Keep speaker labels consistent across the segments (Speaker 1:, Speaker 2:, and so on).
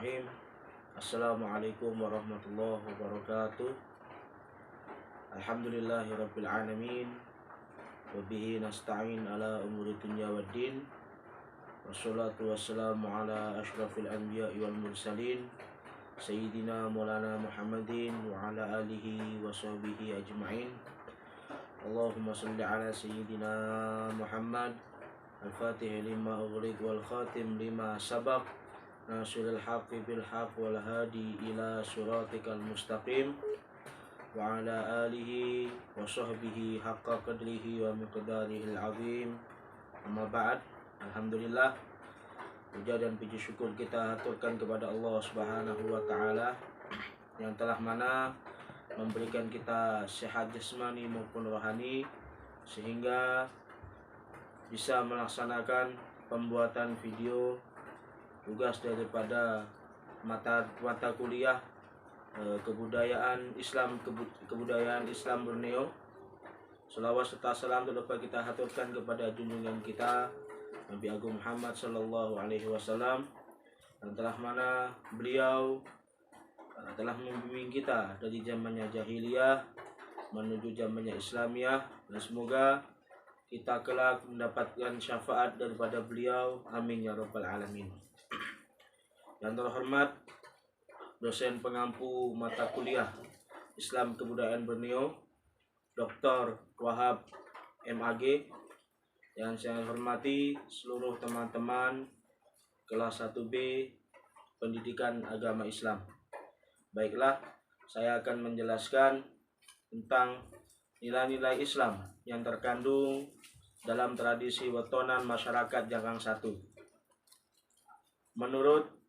Speaker 1: Bismillahirrahmanirrahim. Assalamualaikum warahmatullahi wabarakatuh. Alhamdulillahirabbil alamin. Wa bihi nasta'in ala umuri dunya waddin. Wassalatu wassalamu ala asyrafil anbiya'i wal mursalin Sayyidina Maulana Muhammadin wa ala alihi wa sahbihi ajma'in. Allahumma salli ala Sayyidina Muhammad Al-Fatih lima ughliq wal khatim lima sabaq Nasirul haqqi bil haqq wal hadi ila siratikal mustaqim wa ala alihi wa sahbihi haqqa qadrihi wa miqdarihil azim. Amma ba'd. Alhamdulillah, puja dan puji syukur kita aturkan kepada Allah Subhanahu wa taala yang telah mana memberikan kita sehat jasmani maupun rohani sehingga bisa melaksanakan pembuatan video tugas daripada mata kuliah kebudayaan Islam Borneo. Selawat serta salam terdapat kita haturkan kepada junjungan kita Nabi Agung Muhammad Sallallahu Alaihi Wasallam yang telah mana beliau telah membimbing kita dari zamannya jahiliyah menuju zamannya Islamiyah, dan semoga kita kelak mendapatkan syafaat daripada beliau. Amin ya rabbal alamin. Yang terhormat dosen pengampu mata kuliah Islam Kebudayaan Borneo, Dr. Wahab MAG, yang saya hormati seluruh teman-teman kelas 1B Pendidikan Agama Islam. Baiklah, saya akan menjelaskan tentang nilai-nilai Islam yang terkandung dalam tradisi wetonan masyarakat Jangang 1. Menurut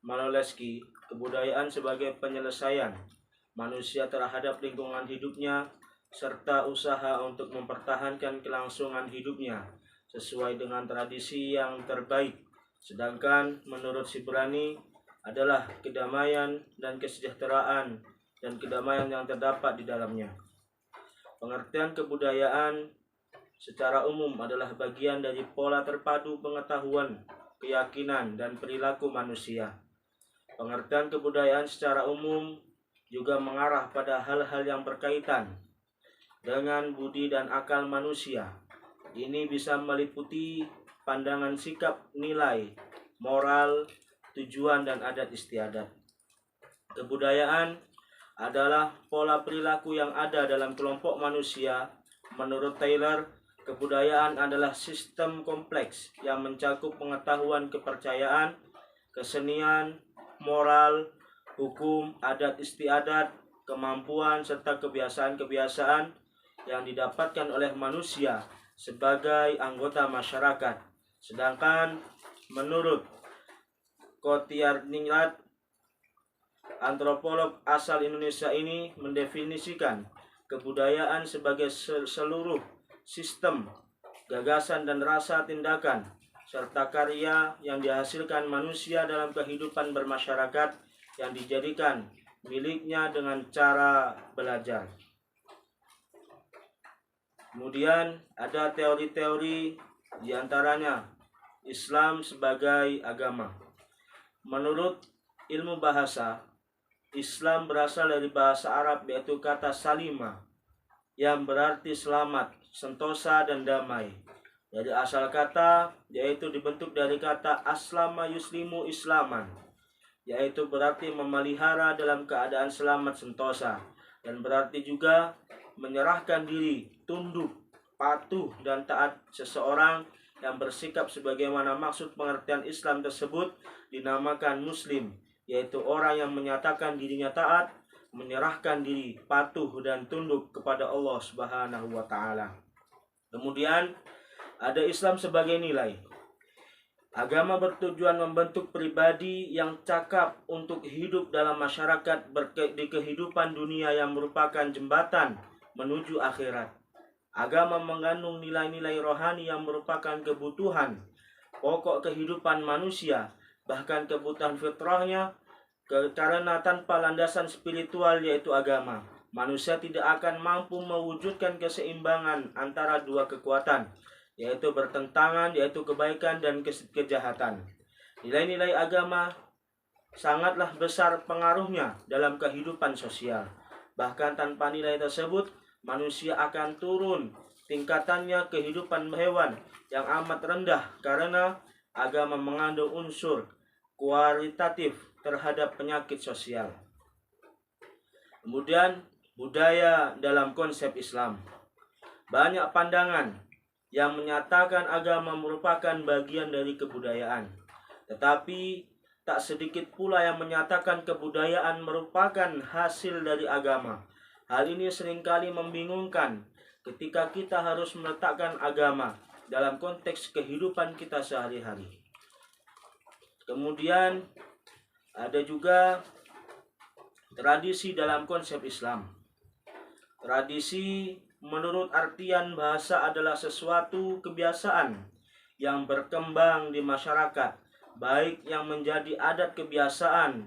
Speaker 1: Maloleski, kebudayaan sebagai penyelesaian manusia terhadap lingkungan hidupnya serta usaha untuk mempertahankan kelangsungan hidupnya sesuai dengan tradisi yang terbaik. Sedangkan menurut Sibrani adalah kedamaian dan kesejahteraan dan kedamaian yang terdapat di dalamnya. Pengertian kebudayaan secara umum adalah bagian dari pola terpadu pengetahuan, keyakinan, dan perilaku manusia. Pengertian kebudayaan secara umum juga mengarah pada hal-hal yang berkaitan dengan budi dan akal manusia. Ini bisa meliputi pandangan sikap, nilai, moral, tujuan, dan adat istiadat. Kebudayaan adalah pola perilaku yang ada dalam kelompok manusia. Menurut Taylor, kebudayaan adalah sistem kompleks yang mencakup pengetahuan, kepercayaan, kesenian, moral, hukum, adat istiadat, kemampuan, serta kebiasaan-kebiasaan yang didapatkan oleh manusia sebagai anggota masyarakat. Sedangkan menurut Kotiarningrat, antropolog asal Indonesia ini mendefinisikan kebudayaan sebagai seluruh sistem, gagasan, dan rasa tindakan serta karya yang dihasilkan manusia dalam kehidupan bermasyarakat yang dijadikan miliknya dengan cara belajar. Kemudian ada teori-teori diantaranya Islam sebagai agama. Menurut ilmu bahasa, Islam berasal dari bahasa Arab yaitu kata salima yang berarti selamat, sentosa, dan damai. Dari asal kata yaitu dibentuk dari kata aslama yuslimu islaman, yaitu berarti memelihara dalam keadaan selamat sentosa, dan berarti juga menyerahkan diri, tunduk, patuh, dan taat. Seseorang yang bersikap sebagaimana maksud pengertian Islam tersebut dinamakan muslim, yaitu orang yang menyatakan dirinya taat, menyerahkan diri, patuh, dan tunduk kepada Allah Subhanahu wa taala. Kemudian ada Islam sebagai nilai. Agama bertujuan membentuk pribadi yang cakap untuk hidup dalam masyarakat di kehidupan dunia yang merupakan jembatan menuju akhirat. Agama mengandung nilai-nilai rohani yang merupakan kebutuhan pokok kehidupan manusia, bahkan kebutuhan fitrahnya, karena tanpa landasan spiritual yaitu agama, manusia tidak akan mampu mewujudkan keseimbangan antara dua kekuatan, yaitu bertentangan, yaitu kebaikan dan kejahatan. Nilai-nilai agama sangatlah besar pengaruhnya dalam kehidupan sosial. Bahkan tanpa nilai tersebut, manusia akan turun tingkatannya kehidupan hewan yang amat rendah karena agama mengandung unsur kualitatif terhadap penyakit sosial. Kemudian budaya dalam konsep Islam. Banyak pandangan yang menyatakan agama merupakan bagian dari kebudayaan. Tetapi tak sedikit pula yang menyatakan kebudayaan merupakan hasil dari agama. Hal ini seringkali membingungkan ketika kita harus meletakkan agama dalam konteks kehidupan kita sehari-hari. Kemudian ada juga tradisi dalam konsep Islam. Tradisi menurut artian bahasa adalah sesuatu kebiasaan yang berkembang di masyarakat, baik yang menjadi adat kebiasaan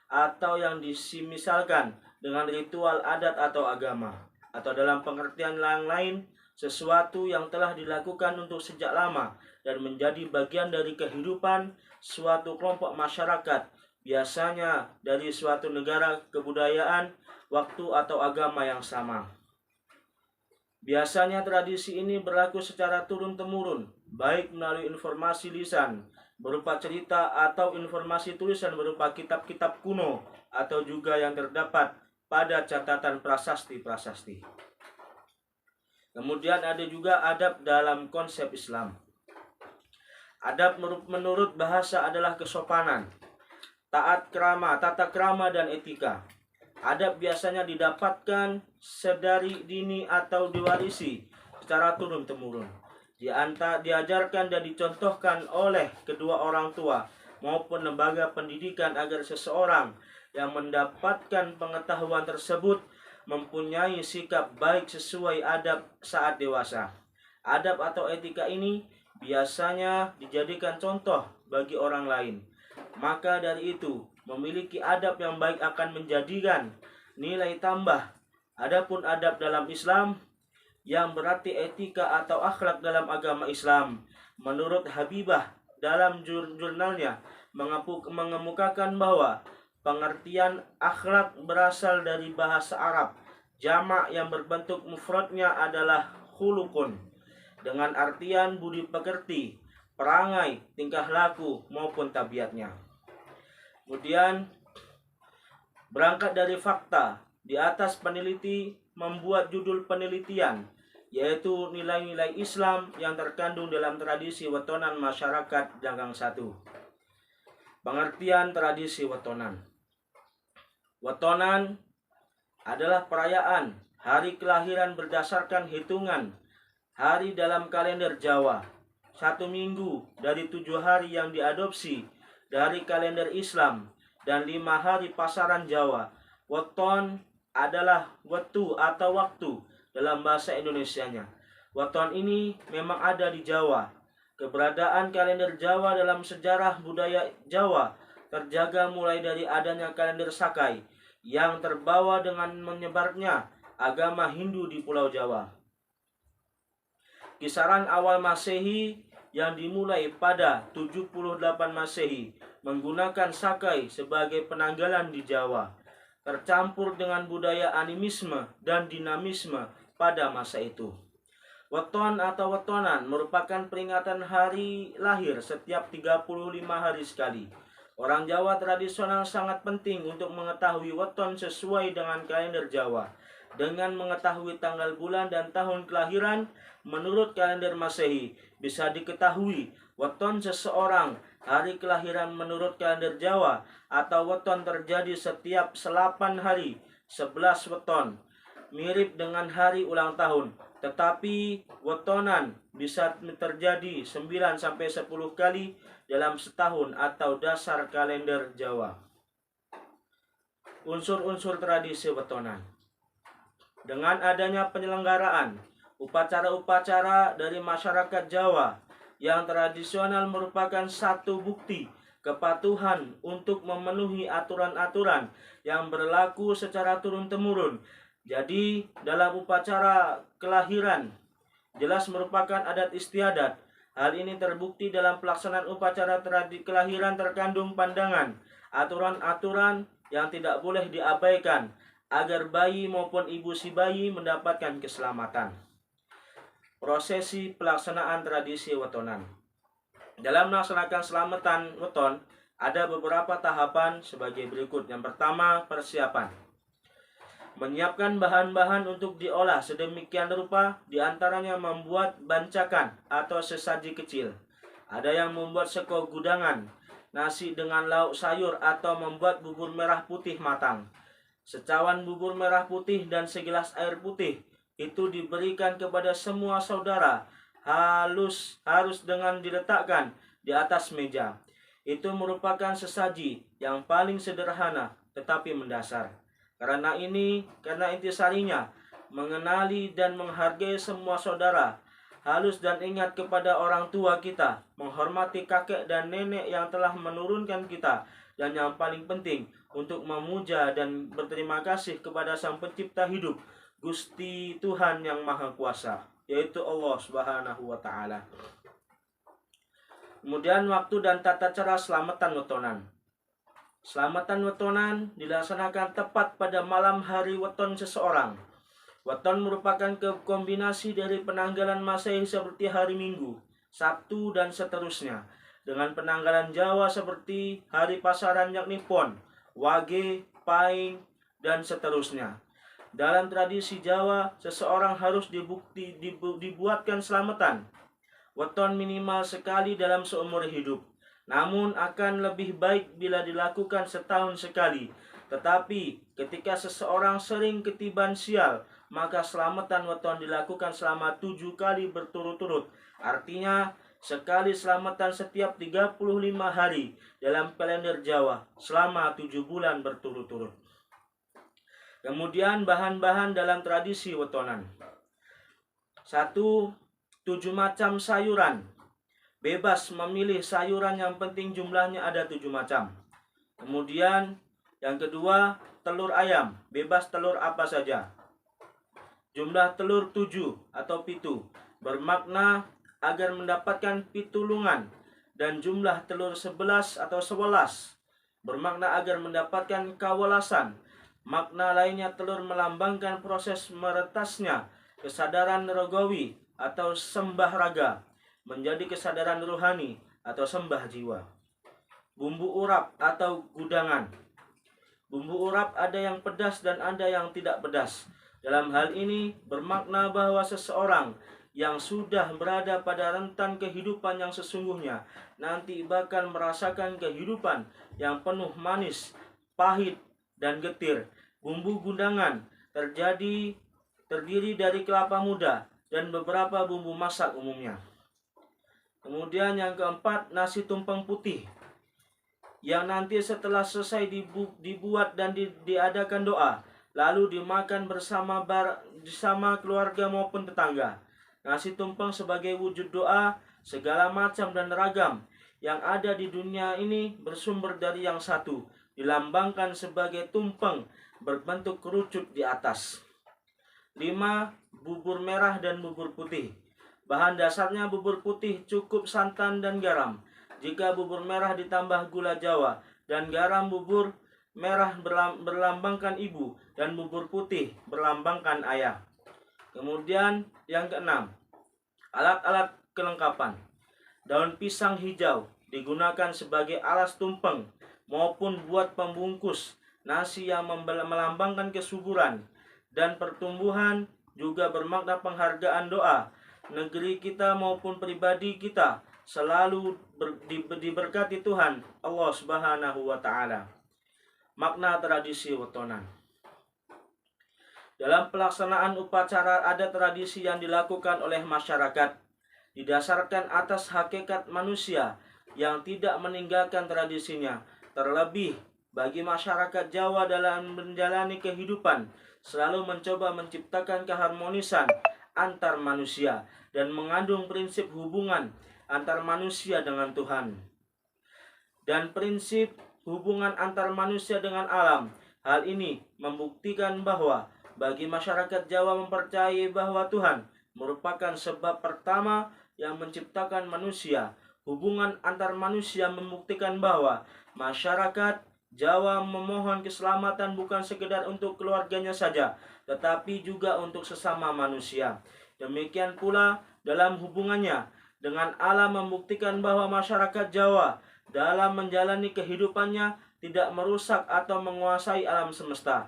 Speaker 1: atau yang disimisalkan dengan ritual adat atau agama, atau dalam pengertian yang lain, sesuatu yang telah dilakukan untuk sejak lama dan menjadi bagian dari kehidupan suatu kelompok masyarakat, biasanya dari suatu negara, kebudayaan, waktu atau agama yang sama. Biasanya tradisi ini berlaku secara turun-temurun, baik melalui informasi lisan berupa cerita atau informasi tulisan berupa kitab-kitab kuno atau juga yang terdapat pada catatan prasasti-prasasti. Kemudian ada juga adab dalam konsep Islam. Adab menurut bahasa adalah kesopanan, taat krama, tata krama dan etika. Adab biasanya didapatkan sedari dini atau diwarisi secara turun-temurun. Diajarkan dan dicontohkan oleh kedua orang tua maupun lembaga pendidikan agar seseorang yang mendapatkan pengetahuan tersebut mempunyai sikap baik sesuai adab saat dewasa. Adab atau etika ini biasanya dijadikan contoh bagi orang lain. Maka dari itu, memiliki adab yang baik akan menjadikan nilai tambah. Adapun adab dalam Islam yang berarti etika atau akhlak dalam agama Islam, menurut Habibah dalam jurnalnya mengemukakan bahwa pengertian akhlak berasal dari bahasa Arab. Jamak yang berbentuk mufradnya adalah khulukun, dengan artian budi pekerti, perangai, tingkah laku maupun tabiatnya. Kemudian berangkat dari fakta, di atas peneliti membuat judul penelitian, yaitu nilai-nilai Islam yang terkandung dalam tradisi wetonan masyarakat Janggang 1. Pengertian tradisi wetonan. Wetonan adalah perayaan hari kelahiran berdasarkan hitungan hari dalam kalender Jawa. 1 minggu dari 7 hari yang diadopsi dari kalender Islam dan 5 hari pasaran Jawa. Weton adalah wetu atau waktu dalam bahasa Indonesianya. Weton ini memang ada di Jawa. Keberadaan kalender Jawa dalam sejarah budaya Jawa terjaga mulai dari adanya kalender Sakai yang terbawa dengan menyebarnya agama Hindu di Pulau Jawa. Kisaran awal Masehi yang dimulai pada 78 Masehi menggunakan Sakai sebagai penanggalan di Jawa, tercampur dengan budaya animisme dan dinamisme pada masa itu. Weton atau wetonan merupakan peringatan hari lahir setiap 35 hari sekali. Orang Jawa tradisional sangat penting untuk mengetahui weton sesuai dengan kalender Jawa. Dengan mengetahui tanggal bulan dan tahun kelahiran menurut kalender Masehi, bisa diketahui weton seseorang. Hari kelahiran menurut kalender Jawa atau weton terjadi setiap 8 hari, 11 weton. Mirip dengan hari ulang tahun, tetapi wetonan bisa terjadi 9-10 kali dalam setahun atau dasar kalender Jawa. Unsur-unsur tradisi wetonan. Dengan adanya penyelenggaraan upacara-upacara dari masyarakat Jawa yang tradisional merupakan satu bukti kepatuhan untuk memenuhi aturan-aturan yang berlaku secara turun-temurun. Jadi dalam upacara kelahiran jelas merupakan adat istiadat. Hal ini terbukti dalam pelaksanaan upacara kelahiran terkandung pandangan aturan-aturan yang tidak boleh diabaikan agar bayi maupun ibu si bayi mendapatkan keselamatan. Prosesi pelaksanaan tradisi wetonan. Dalam melaksanakan selamatan weton, ada beberapa tahapan sebagai berikut. Yang pertama, persiapan. Menyiapkan bahan-bahan untuk diolah sedemikian rupa, diantaranya membuat bancakan atau sesaji kecil. Ada yang membuat seko gudangan, nasi dengan lauk sayur, atau membuat bubur merah putih matang. Secawan bubur merah putih dan segelas air putih itu diberikan kepada semua saudara, harus dengan diletakkan di atas meja. Itu merupakan sesaji yang paling sederhana tetapi mendasar. Karena intisarinya mengenali dan menghargai semua saudara, halus dan ingat kepada orang tua kita, menghormati kakek dan nenek yang telah menurunkan kita, dan yang paling penting untuk memuja dan berterima kasih kepada Sang Pencipta hidup, Gusti Tuhan yang Maha Kuasa, yaitu Allah Subhanahu wa Ta'ala. Kemudian waktu dan tata cara selamatan wetonan. Selamatan wetonan dilaksanakan tepat pada malam hari weton seseorang. Weton merupakan kombinasi dari penanggalan Masehi seperti hari Minggu, Sabtu, dan seterusnya, dengan penanggalan Jawa seperti hari pasaran yakni Pon, Wage, Paing, dan seterusnya. Dalam tradisi Jawa, seseorang harus dibuatkan selamatan weton minimal sekali dalam seumur hidup. Namun akan lebih baik bila dilakukan setahun sekali. Tetapi ketika seseorang sering ketiban sial, maka selamatan weton dilakukan selama 7 kali berturut-turut. Artinya sekali selamatan setiap 35 hari dalam kalender Jawa selama 7 bulan berturut-turut. Kemudian bahan-bahan dalam tradisi wetonan. 1. 7 macam sayuran. Bebas memilih sayuran, yang penting jumlahnya ada 7 macam. Kemudian yang kedua, telur ayam. Bebas telur apa saja. Jumlah telur 7 atau pitu. Bermakna agar mendapatkan pitulungan. Dan jumlah telur 11 atau 11. Bermakna agar mendapatkan kawelasan. Makna lainnya telur melambangkan proses meretasnya kesadaran rogawi atau sembah raga menjadi kesadaran rohani atau sembah jiwa. Bumbu urap atau gudangan. Bumbu urap ada yang pedas dan ada yang tidak pedas. Dalam hal ini bermakna bahwa seseorang yang sudah berada pada rentan kehidupan yang sesungguhnya nanti bakal merasakan kehidupan yang penuh manis, pahit, dan getir. Bumbu gudangan terdiri dari kelapa muda dan beberapa bumbu masak umumnya. Kemudian yang keempat, nasi tumpeng putih, yang nanti setelah selesai dibuat dan diadakan doa, lalu dimakan bersama keluarga maupun tetangga. Nasi tumpeng sebagai wujud doa segala macam dan ragam yang ada di dunia ini bersumber dari yang satu, dilambangkan sebagai tumpeng berbentuk kerucut di atas. 5. Bubur merah dan bubur putih. Bahan dasarnya bubur putih cukup santan dan garam. Jika bubur merah ditambah gula Jawa dan garam, bubur merah berlambangkan ibu dan bubur putih berlambangkan ayah. Kemudian yang keenam, alat-alat kelengkapan. Daun pisang hijau digunakan sebagai alas tumpeng maupun buat pembungkus nasi yang melambangkan kesuburan dan pertumbuhan, juga bermakna penghargaan doa. Negeri kita maupun pribadi kita selalu diberkati Tuhan Allah Subhanahu wa Ta'ala. Makna tradisi wetonan. Dalam pelaksanaan upacara ada tradisi yang dilakukan oleh masyarakat didasarkan atas hakikat manusia yang tidak meninggalkan tradisinya. Terlebih bagi masyarakat Jawa dalam menjalani kehidupan selalu mencoba menciptakan keharmonisan antar manusia dan mengandung prinsip hubungan antar manusia dengan Tuhan dan prinsip hubungan antar manusia dengan alam. Hal ini membuktikan bahwa bagi masyarakat Jawa mempercayai bahwa Tuhan merupakan sebab pertama yang menciptakan manusia. Hubungan antar manusia membuktikan bahwa masyarakat Jawa memohon keselamatan bukan sekedar untuk keluarganya saja, tetapi juga untuk sesama manusia. Demikian pula dalam hubungannya dengan alam, membuktikan bahwa masyarakat Jawa dalam menjalani kehidupannya tidak merusak atau menguasai alam semesta,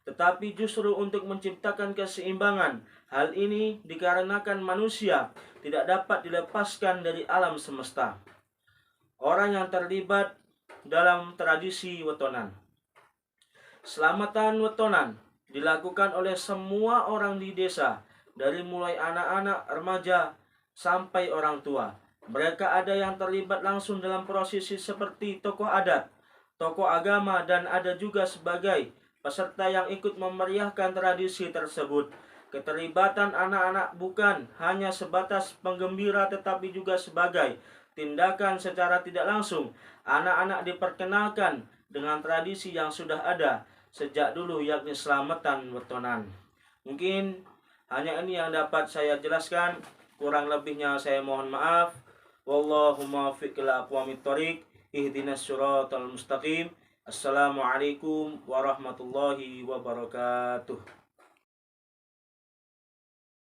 Speaker 1: tetapi justru untuk menciptakan keseimbangan. Hal ini dikarenakan manusia tidak dapat dilepaskan dari alam semesta. Orang yang terlibat dalam tradisi wetonan. Selamatan wetonan dilakukan oleh semua orang di desa, dari mulai anak-anak, remaja, sampai orang tua. Mereka ada yang terlibat langsung dalam prosesi seperti tokoh adat, tokoh agama, dan ada juga sebagai peserta yang ikut memeriahkan tradisi tersebut. Keterlibatan anak-anak bukan hanya sebatas penggembira, tetapi juga sebagai tindakan secara tidak langsung. Anak-anak diperkenalkan dengan tradisi yang sudah ada sejak dulu, yakni selamatan wetonan. Mungkin hanya ini yang dapat saya jelaskan. Kurang lebihnya saya mohon maaf. Wallahu muwaffiq ila aqwamit thoriq. Ihdinas siratal mustaqim. Assalamualaikum warahmatullahi wabarakatuh.